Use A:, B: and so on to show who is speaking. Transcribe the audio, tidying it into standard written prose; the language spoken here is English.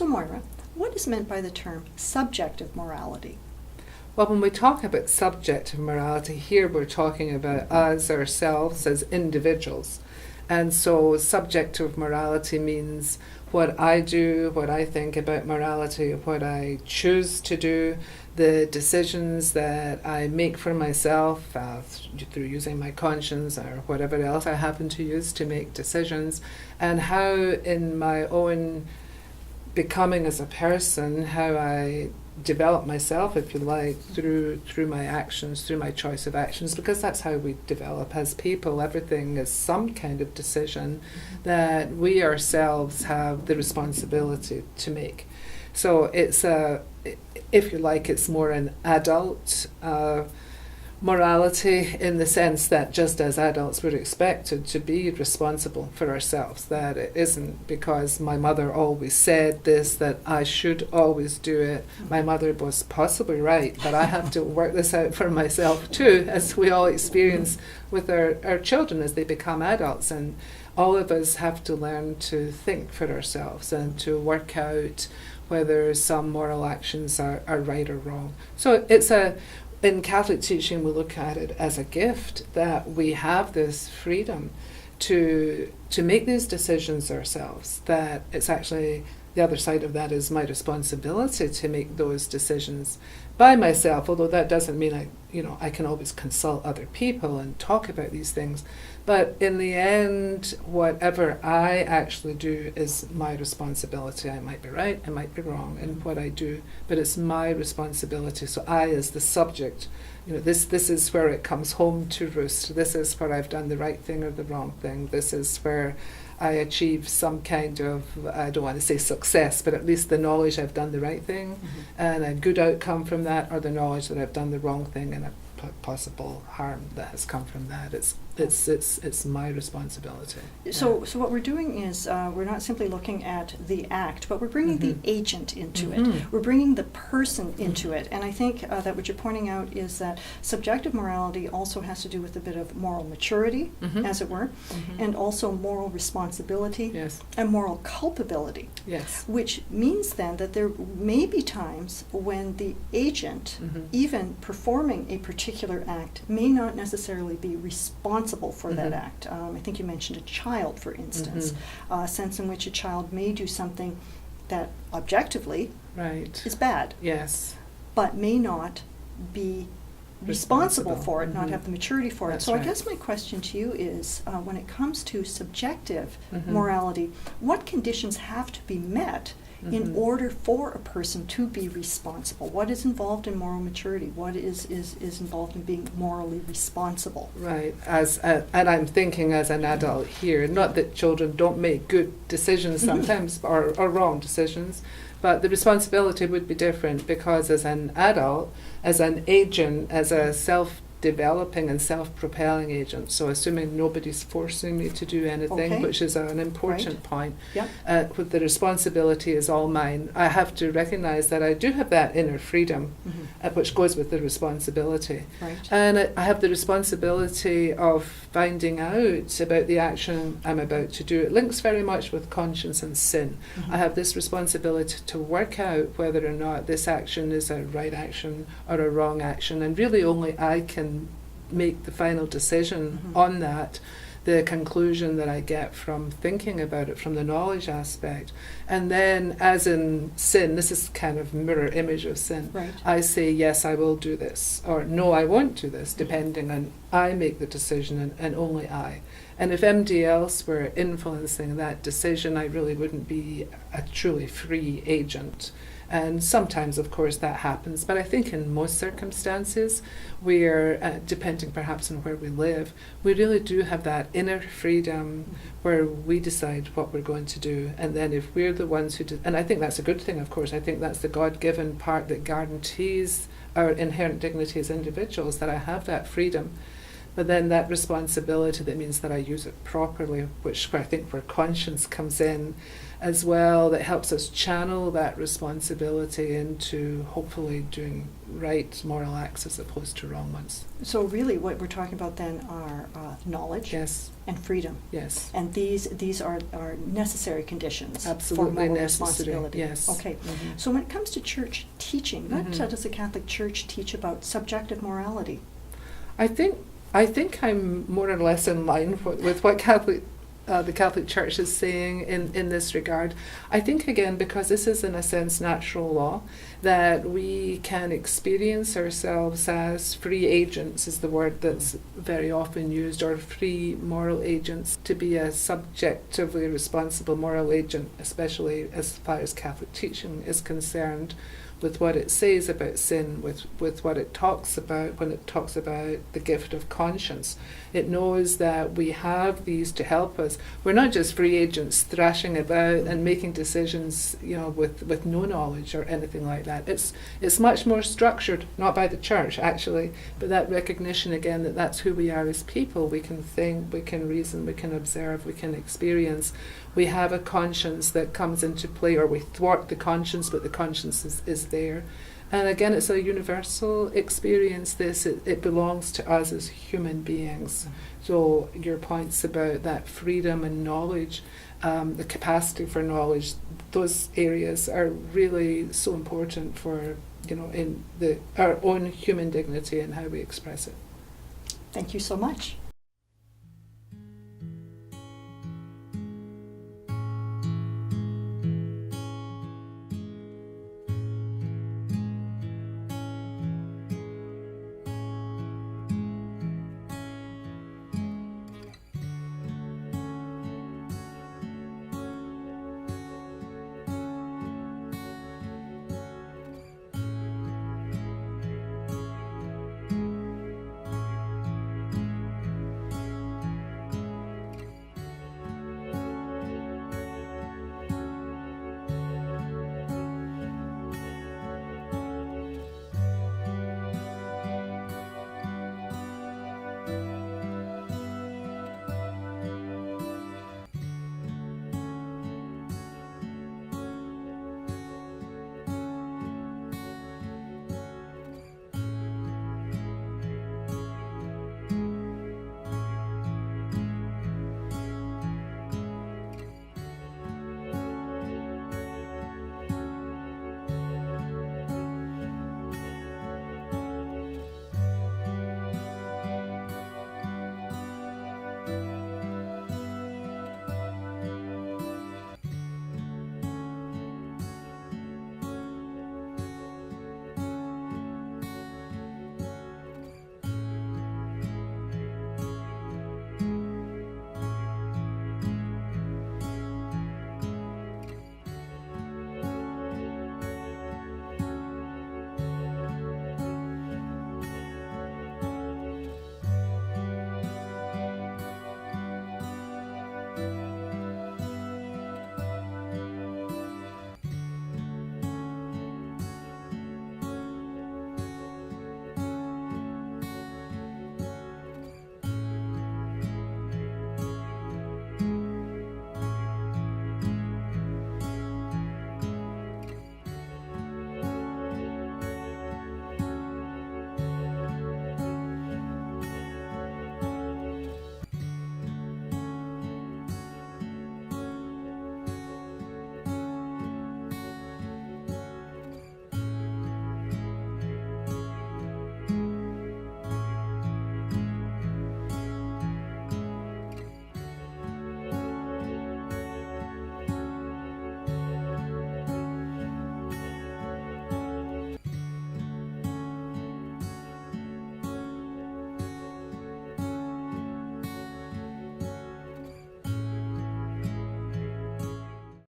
A: So Moira, what is meant by the term subjective morality?
B: Well, when we talk about subjective morality, here we're talking about us, ourselves, as individuals. And so subjective morality means what I do, what I think about morality, what I choose to do, the decisions that I make for myself through using my conscience or whatever else I happen to use to make decisions, and how in my own becoming as a person, how I develop myself, if you like, through my actions, through my choice of actions, because that's how we develop as people. Everything is some kind of decision that we ourselves have the responsibility to make. So it's if you like, it's more an adult morality, in the sense that just as adults we're expected to be responsible for ourselves, that it isn't because my mother always said this that I should always do it. My mother was possibly right, but I have to work this out for myself too, as we all experience with our children as they become adults. And all of us have to learn to think for ourselves and to work out whether some moral actions are right or wrong. So in Catholic teaching, we look at it as a gift that we have this freedom to make these decisions ourselves, that it's actually the other side of that is my responsibility to make those decisions by myself, although that doesn't mean I can always consult other people and talk about these things. But in the end, whatever I actually do is my responsibility. I might be right, I might be wrong in what I do, but it's my responsibility. So I, as the subject, this is where it comes home to roost. This is where I've done the right thing or the wrong thing. This is where I achieve some kind of, I don't want to say success, but at least the knowledge I've done the right thing, and a good outcome from that, or the knowledge that I've done the wrong thing and a possible harm that has come from that. It's my responsibility.
A: So what we're doing is we're not simply looking at the act, but we're bringing the agent into it. We're bringing the person into it. And I think that what you're pointing out is that subjective morality also has to do with a bit of moral maturity, as it were, and also moral responsibility,
B: yes,
A: and moral culpability.
B: Yes.
A: Which means then that there may be times when the agent, even performing a particular act, may not necessarily be responsible for that act. I think you mentioned a child, for instance, a sense in which a child may do something that objectively is bad,
B: yes,
A: but may not be responsible for it, not have the maturity for
B: That's
A: it. So
B: right.
A: I guess my question to you is, when it comes to subjective morality, what conditions have to be met in order for a person to be responsible? What is involved in moral maturity? What is involved in being morally responsible?
B: Right. And I'm thinking as an adult here, not that children don't make good decisions sometimes or wrong decisions, but the responsibility would be different, because as an adult, as an agent, as a self-developing and self-propelling agent, so assuming nobody's forcing me to do anything, which is an important point, the responsibility is all mine. I have to recognize that I do have that inner freedom, which goes with the responsibility. And I have the responsibility of finding out about the action I'm about to do. It links very much with conscience and sin. I have this responsibility to work out whether or not this action is a right action or a wrong action, and really only I can make the final decision on that, the conclusion that I get from thinking about it, from the knowledge aspect. And then, as in sin, this is kind of mirror image of sin. I say, yes, I will do this, or no, I won't do this, depending on I make the decision and only I. And if MD else were influencing that decision, I really wouldn't be a truly free agent. And sometimes, of course, that happens. But I think in most circumstances, we're, depending perhaps on where we live, we really do have that inner freedom where we decide what we're going to do. And then if we're the ones who do, and I think that's a good thing, of course. I think that's the God-given part that guarantees our inherent dignity as individuals, that I have that freedom. But then that responsibility that means that I use it properly, which I think where conscience comes in as well, that helps us channel that responsibility into hopefully doing right moral acts as opposed to wrong ones.
A: So really what we're talking about then are knowledge
B: Yes,
A: and freedom.
B: yes.
A: And these are necessary conditions
B: Absolutely
A: for moral
B: necessary,
A: responsibility.
B: yes.
A: Okay.
B: Mhm.
A: So when it comes to church teaching, what
B: Mhm.
A: does the Catholic Church teach about subjective morality?
B: I think I'm more or less in line with what the Catholic Church is saying in this regard. I think again because this is in a sense natural law, that we can experience ourselves as free agents is the word that's very often used, or free moral agents. To be a subjectively responsible moral agent, especially as far as Catholic teaching is concerned, with what it says about sin, with what it talks about when it talks about the gift of conscience. It knows that we have these to help us. We're not just free agents thrashing about and making decisions, with no knowledge or anything like that. It's much more structured, not by the church actually, but that recognition again that that's who we are as people. We can think, we can reason, we can observe, we can experience. We have a conscience that comes into play, or we thwart the conscience, but the conscience is there. And again, it's a universal experience, this. It belongs to us as human beings. So your points about that freedom and knowledge, the capacity for knowledge, those areas are really so important for, in our own human dignity and how we express it.
A: Thank you so much.